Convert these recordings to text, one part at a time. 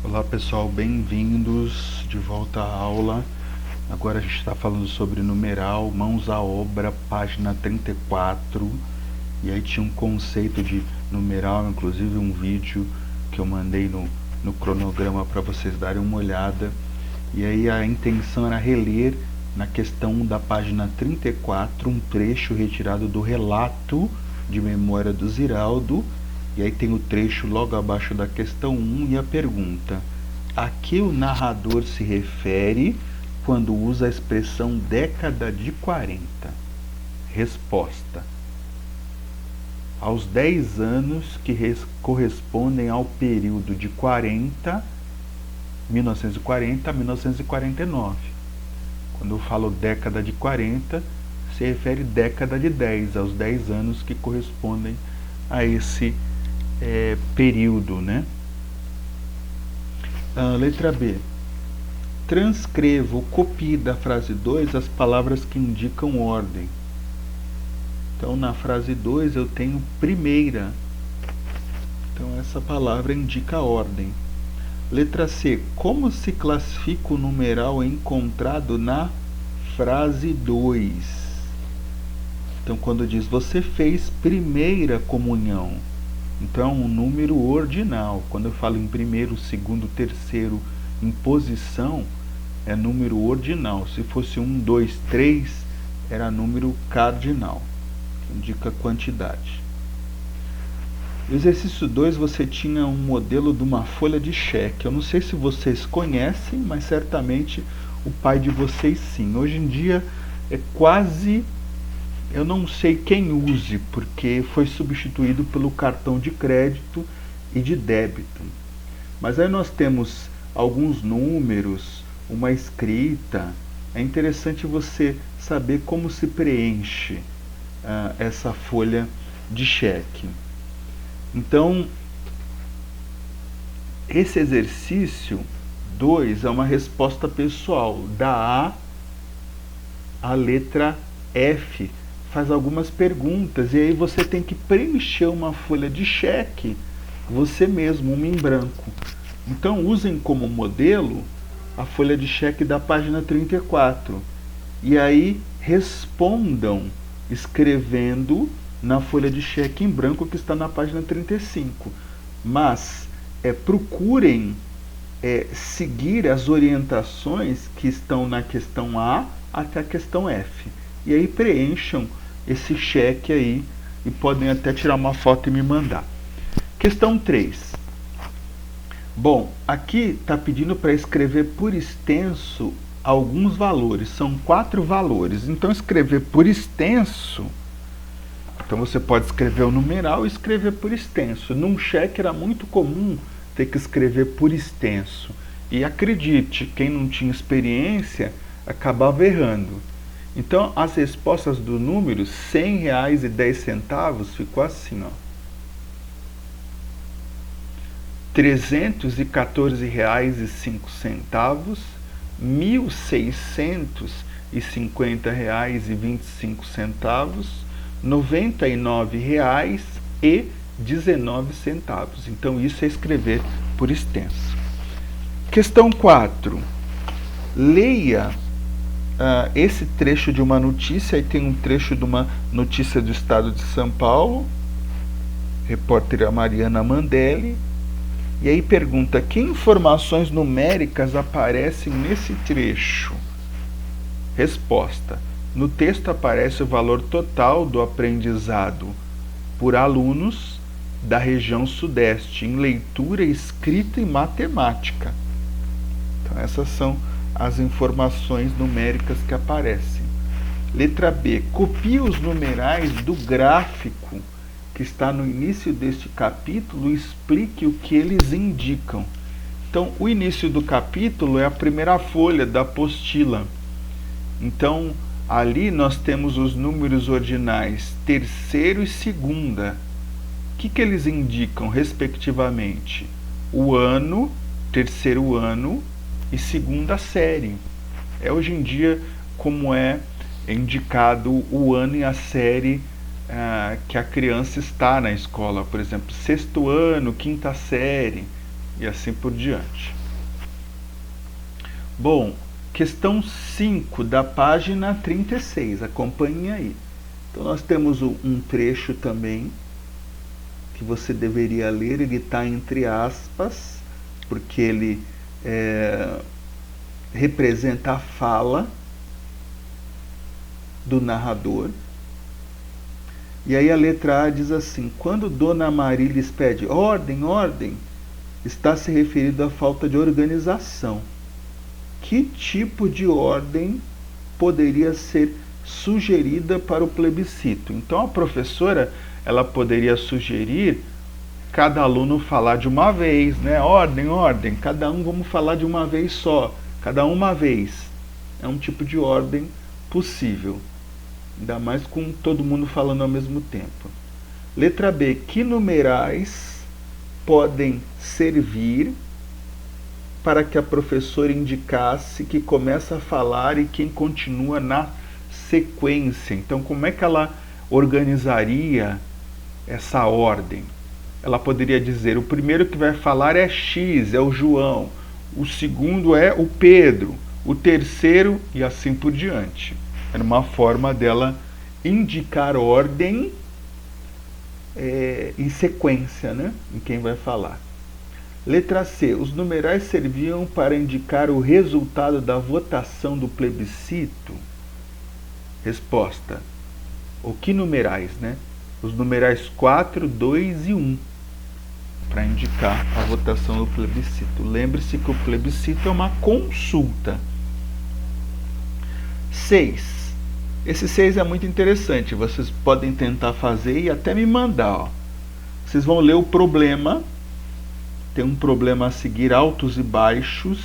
Olá pessoal, bem-vindos de volta à aula. Agora a gente está falando sobre numeral, mãos à obra, página 34. E aí tinha um conceito de numeral, inclusive um vídeo que eu mandei no cronograma para vocês darem uma olhada. E aí a intenção era reler na questão da página 34 um trecho retirado do relato de memória do Ziraldo. E aí tem o trecho logo abaixo da questão 1 e a pergunta: a que o narrador se refere quando usa a expressão década de 40? Resposta: aos 10 anos que correspondem ao período de 1940 a 1949. Quando eu falo década de 40, se refere década de 10, aos 10 anos que correspondem a esse período, né? Letra B. Transcreva ou copie da frase 2 as palavras que indicam ordem. Então, na frase 2 eu tenho primeira. Então, essa palavra indica ordem. Letra C. Como se classifica o numeral encontrado na frase 2? Então, quando diz você fez primeira comunhão, então é um número ordinal. Quando eu falo em primeiro, segundo, terceiro, em posição, é número ordinal. Se fosse 1, 2, 3, era número cardinal, que indica quantidade. No exercício 2 você tinha um modelo de uma folha de cheque. Eu não sei se vocês conhecem, mas certamente o pai de vocês sim. Hoje em dia é quase... eu não sei quem use, porque foi substituído pelo cartão de crédito e de débito. Mas aí nós temos alguns números, uma escrita. É interessante você saber como se preenche essa folha de cheque. Então, esse exercício 2 é uma resposta pessoal. Da A à letra F. Faz algumas perguntas e aí você tem que preencher uma folha de cheque você mesmo, uma em branco. Então usem como modelo a folha de cheque da página 34 e aí respondam escrevendo na folha de cheque em branco que está na página 35. Mas procurem seguir as orientações que estão na questão A até a questão F. E aí preencham esse cheque aí e podem até tirar uma foto e me mandar. Questão 3. Bom, aqui está pedindo para escrever por extenso alguns valores. São 4 valores. Então escrever por extenso, então você pode escrever o numeral e escrever por extenso. Num cheque era muito comum ter que escrever por extenso. E acredite, quem não tinha experiência acabava errando. Então, as respostas do número R$100,10 ficou assim, ó. R$314,05, R$1.650,25, R$99,19. Então, isso é escrever por extenso. Questão 4. Leia esse trecho de uma notícia. Aí tem um trecho de uma notícia do estado de São Paulo, repórter Mariana Mandelli, e aí pergunta: que informações numéricas aparecem nesse trecho? Resposta: no texto aparece o valor total do aprendizado por alunos da região sudeste em leitura, escrita e matemática. Então essas são as informações numéricas que aparecem. Letra B. Copie os numerais do gráfico que está no início deste capítulo e explique o que eles indicam. Então, o início do capítulo é a primeira folha da apostila. Então, ali nós temos os números ordinais terceiro e segunda. O que eles indicam, respectivamente? O ano, terceiro ano, e segunda série. Hoje em dia como é indicado o ano e a série que a criança está na escola. Por exemplo, sexto ano, quinta série. e assim por diante. Bom, questão 5 da página 36, acompanhem aí. Então nós temos um trecho também que você deveria ler, ele está entre aspas, porque ele representa a fala do narrador. E aí a letra A diz assim: quando Dona Marília pede ordem, ordem, está se referindo à falta de organização. Que tipo de ordem poderia ser sugerida para o plebiscito? Então a professora, ela poderia sugerir cada aluno falar de uma vez, né? Ordem, ordem, cada um vamos falar de uma vez só, cada uma vez. É um tipo de ordem possível, ainda mais com todo mundo falando ao mesmo tempo. Letra B, que numerais podem servir para que a professora indicasse que começa a falar e quem continua na sequência? Então, como é que ela organizaria essa ordem? Ela poderia dizer: o primeiro que vai falar é X, é o João, o segundo é o Pedro, o terceiro, e assim por diante. Era uma forma dela indicar ordem em sequência, né, em quem vai falar. Letra C. Os numerais serviam para indicar o resultado da votação do plebiscito? Resposta: o que numerais, né? Os numerais 4, 2 e 1, para indicar a votação do plebiscito. Lembre-se que o plebiscito é uma consulta. 6. Esse 6 é muito interessante, vocês podem tentar fazer e até me mandar. Ó. Vocês vão ler o problema. Tem um problema a seguir, altos e baixos,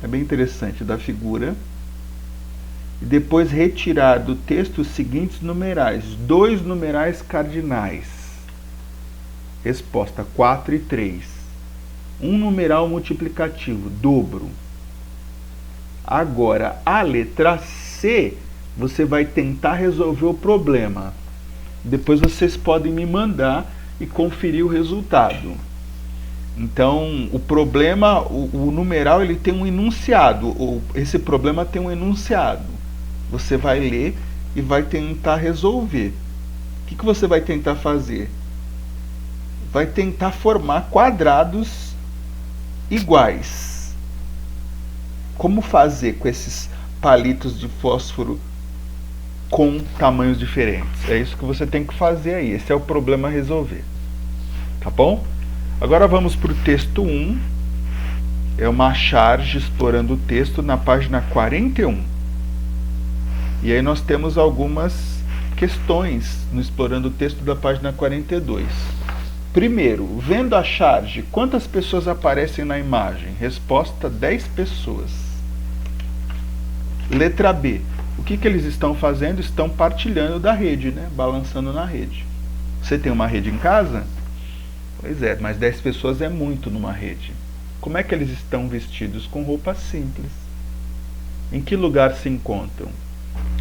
é bem interessante, da figura. E depois retirar do texto os seguintes numerais, 2 numerais cardinais. Resposta: 4 e 3. Um numeral multiplicativo, dobro. Agora, a letra C, você vai tentar resolver o problema. Depois vocês podem me mandar e conferir o resultado. Então, o problema, o numeral, ele tem um enunciado. Esse problema tem um enunciado. Você vai ler e vai tentar resolver. O que você vai tentar fazer? Vai tentar formar quadrados iguais. Como fazer com esses palitos de fósforo com tamanhos diferentes? É isso que você tem que fazer aí. Esse é o problema a resolver. Tá bom? Agora vamos para o texto 1, é uma charge explorando o texto na página 41. E aí nós temos algumas questões no explorando o texto da página 42. Primeiro, vendo a charge, quantas pessoas aparecem na imagem? Resposta: 10 pessoas. Letra B, o que eles estão fazendo? Estão partilhando da rede, né? Balançando na rede. Você tem uma rede em casa? Pois é, mas 10 pessoas é muito numa rede. Como é que eles estão vestidos? Com roupas simples. Em que lugar se encontram?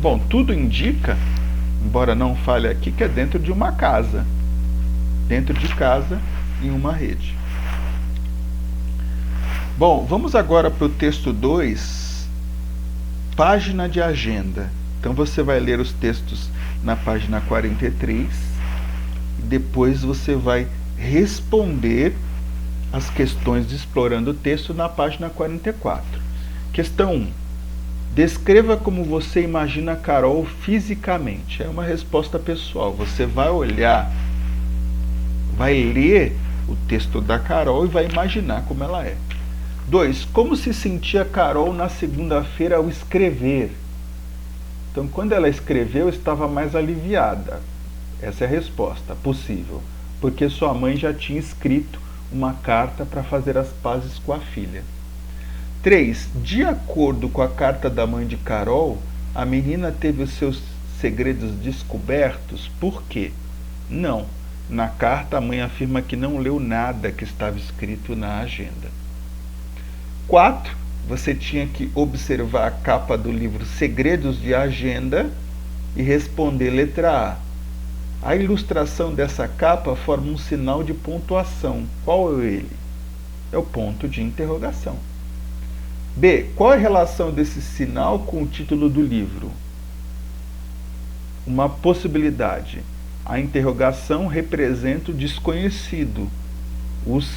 Bom, tudo indica, embora não fale aqui, que é dentro de uma casa. Dentro de casa, em uma rede. Bom, vamos agora para o texto 2, página de agenda. Então você vai ler os textos na página 43 e depois você vai responder as questões de explorando o texto na página 44. Questão 1. Descreva como você imagina Carol fisicamente. É uma resposta pessoal. Você vai olhar, vai ler o texto da Carol e vai imaginar como ela é. 2. Como se sentia Carol na segunda-feira ao escrever? Então, quando ela escreveu, estava mais aliviada. Essa é a resposta possível. Porque sua mãe já tinha escrito uma carta para fazer as pazes com a filha. 3. De acordo com a carta da mãe de Carol, a menina teve os seus segredos descobertos. Por quê? Não. Na carta, a mãe afirma que não leu nada que estava escrito na agenda. 4. Você tinha que observar a capa do livro Segredos de Agenda e responder letra A. A ilustração dessa capa forma um sinal de pontuação. Qual é ele? É o ponto de interrogação. B. Qual é a relação desse sinal com o título do livro? Uma possibilidade. A interrogação representa o desconhecido, os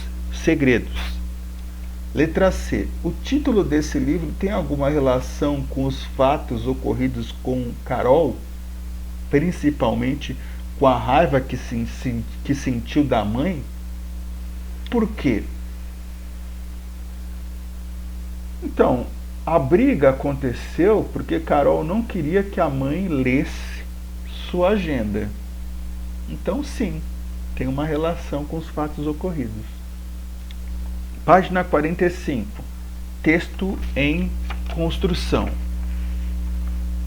segredos. Letra C. O título desse livro tem alguma relação com os fatos ocorridos com Carol? Principalmente com a raiva que sentiu da mãe? Por quê? Então, a briga aconteceu porque Carol não queria que a mãe lesse sua agenda. Então, sim, tem uma relação com os fatos ocorridos. Página 45. Texto em construção.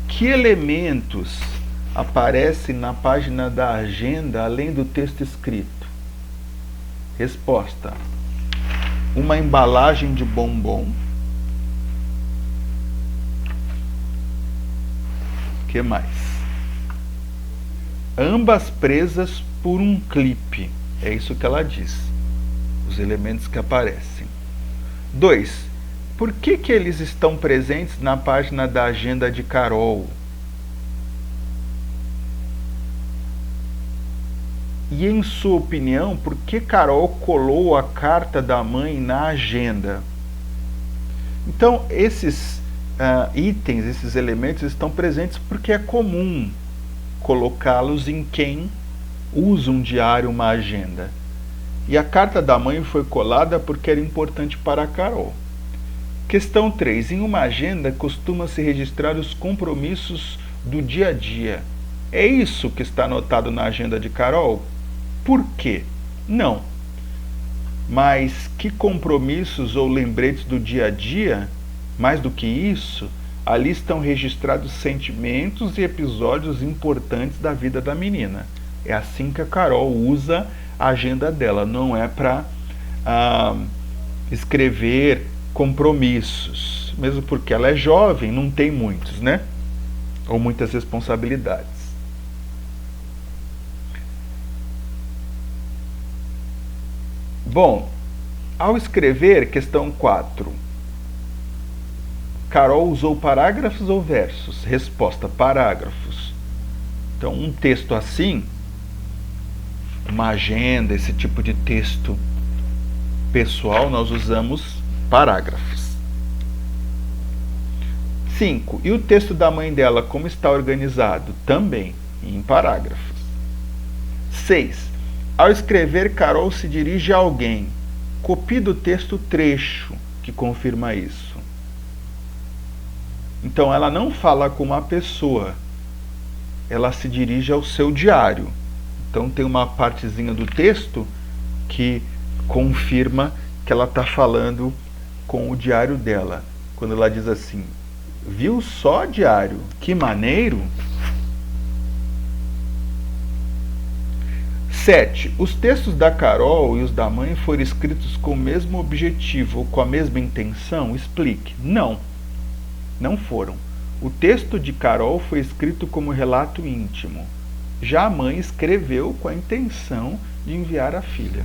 Que elementos aparecem na página da agenda além do texto escrito? Resposta: uma embalagem de bombom. O que mais? Ambas presas por um clipe. É isso que ela diz. Os elementos que aparecem. 2. Por que eles estão presentes na página da agenda de Carol? E em sua opinião, por que Carol colou a carta da mãe na agenda? Então, esses itens, esses elementos estão presentes porque é comum colocá-los em quem usa um diário, uma agenda. E a carta da mãe foi colada porque era importante para a Carol. Questão 3. Em uma agenda costuma-se registrar os compromissos do dia a dia. É isso que está anotado na agenda de Carol? Por quê? Não. Mas que compromissos ou lembretes do dia a dia? Mais do que isso, ali estão registrados sentimentos e episódios importantes da vida da menina. É assim que a Carol usa a agenda dela, não é para escrever compromissos, mesmo porque ela é jovem, não tem muitos, né? Ou muitas responsabilidades. Bom, ao escrever, questão 4, Carol usou parágrafos ou versos? Resposta: parágrafos. Então, um texto assim, uma agenda, esse tipo de texto pessoal, nós usamos parágrafos. 5. E o texto da mãe dela, como está organizado? Também em parágrafos. 6. Ao escrever, Carol se dirige a alguém. Copie do texto o trecho que confirma isso. Então, ela não fala com uma pessoa, ela se dirige ao seu diário. Então, tem uma partezinha do texto que confirma que ela está falando com o diário dela. Quando ela diz assim: viu só, diário, que maneiro? 7. Os textos da Carol e os da mãe foram escritos com o mesmo objetivo ou com a mesma intenção? Explique. Não, não foram. O texto de Carol foi escrito como relato íntimo. Já a mãe escreveu com a intenção de enviar à filha.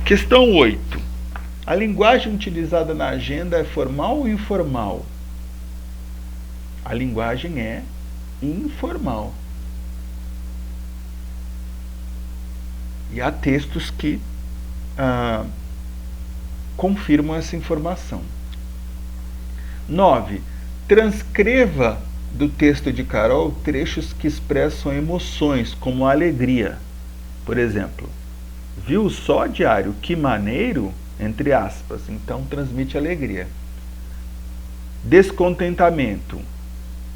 Questão 8. A linguagem utilizada na agenda é formal ou informal? A linguagem é informal. E há textos que confirmam essa informação. 9. Transcreva do texto de Carol trechos que expressam emoções, como a alegria. Por exemplo, viu só, diário, que maneiro? Entre aspas. Então, transmite alegria. Descontentamento.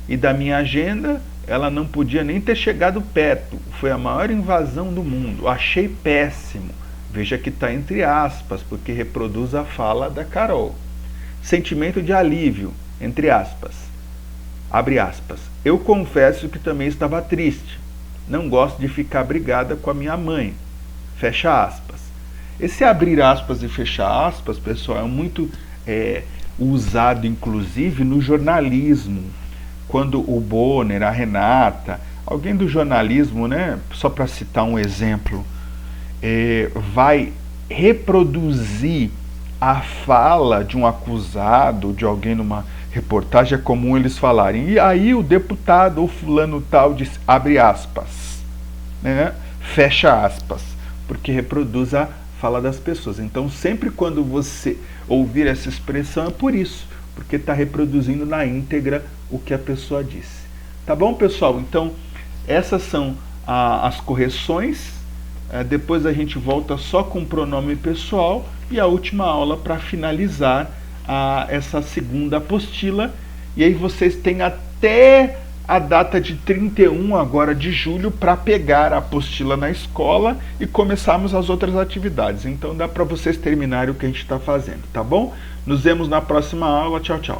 E da minha agenda, ela não podia nem ter chegado perto. Foi a maior invasão do mundo. Achei péssimo. Veja que está entre aspas, porque reproduz a fala da Carol. Sentimento de alívio, entre aspas. Abre aspas. Eu confesso que também estava triste. Não gosto de ficar brigada com a minha mãe. Fecha aspas. Esse abrir aspas e fechar aspas, pessoal, é muito usado, inclusive, no jornalismo. Quando o Bonner, a Renata, alguém do jornalismo, né, só para citar um exemplo, vai reproduzir a fala de um acusado, de alguém numa reportagem, é comum eles falarem. E aí o deputado ou fulano tal diz, abre aspas, né? Fecha aspas, porque reproduz a fala das pessoas. Então sempre quando você ouvir essa expressão é por isso, porque está reproduzindo na íntegra o que a pessoa disse. Tá bom, pessoal? Então essas são as correções. Depois a gente volta só com o pronome pessoal e a última aula para finalizar essa segunda apostila. E aí vocês têm até a data de 31 agora de julho para pegar a apostila na escola e começarmos as outras atividades. Então dá para vocês terminarem o que a gente está fazendo, tá bom? Nos vemos na próxima aula. Tchau, tchau.